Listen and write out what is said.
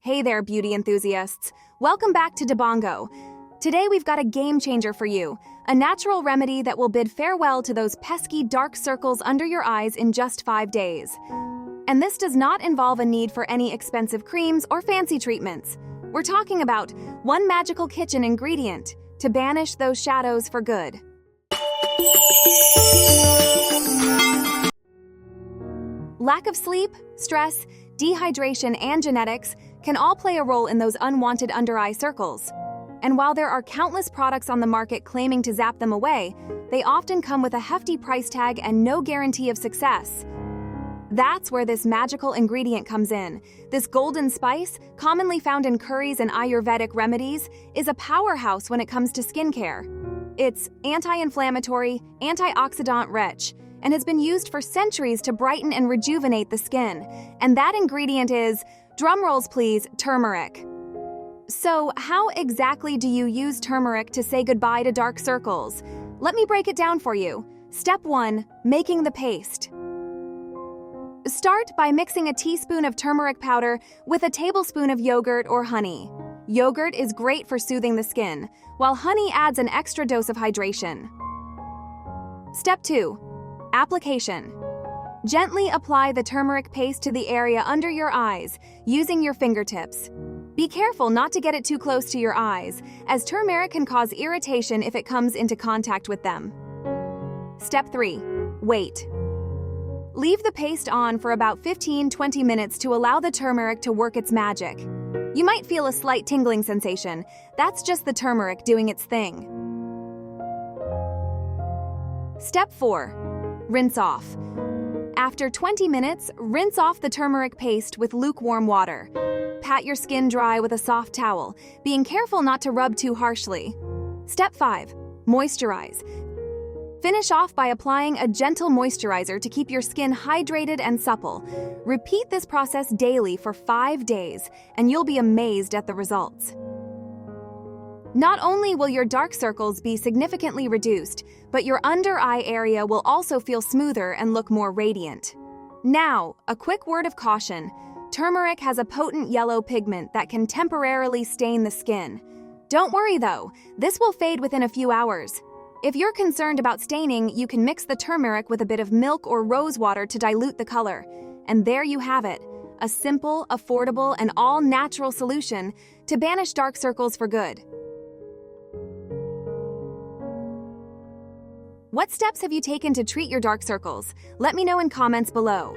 Hey there, beauty enthusiasts. Welcome back to Debongo. Today we've got a game changer for you, a natural remedy that will bid farewell to those pesky dark circles under your eyes in just 5 days. And this does not involve a need for any expensive creams or fancy treatments. We're talking about one magical kitchen ingredient to banish those shadows for good. Lack of sleep, stress, dehydration, and genetics can all play a role in those unwanted under-eye circles. And while there are countless products on the market claiming to zap them away, they often come with a hefty price tag and no guarantee of success. That's where this magical ingredient comes in. This golden spice, commonly found in curries and Ayurvedic remedies, is a powerhouse when it comes to skincare. It's anti-inflammatory, antioxidant-rich, and has been used for centuries to brighten and rejuvenate the skin. And that ingredient is, drumrolls please, turmeric. So, how exactly do you use turmeric to say goodbye to dark circles? Let me break it down for you. Step 1. Making the paste. Start by mixing a teaspoon of turmeric powder with a tablespoon of yogurt or honey. Yogurt is great for soothing the skin, while honey adds an extra dose of hydration. Step 2. Application. Gently apply the turmeric paste to the area under your eyes, using your fingertips. Be careful not to get it too close to your eyes, as turmeric can cause irritation if it comes into contact with them. Step 3. Wait. Leave the paste on for about 15-20 minutes to allow the turmeric to work its magic. You might feel a slight tingling sensation. That's just the turmeric doing its thing. Step 4. Rinse off. After 20 minutes, rinse off the turmeric paste with lukewarm water. Pat your skin dry with a soft towel, being careful not to rub too harshly. Step 5. Moisturize. Finish off by applying a gentle moisturizer to keep your skin hydrated and supple. Repeat this process daily for 5 days, and you'll be amazed at the results. Not only will your dark circles be significantly reduced, but your under-eye area will also feel smoother and look more radiant. Now, a quick word of caution. Turmeric has a potent yellow pigment that can temporarily stain the skin. Don't worry though, this will fade within a few hours. If you're concerned about staining, you can mix the turmeric with a bit of milk or rose water to dilute the color. And there you have it, a simple, affordable, and all-natural solution to banish dark circles for good. What steps have you taken to treat your dark circles? Let me know in comments below.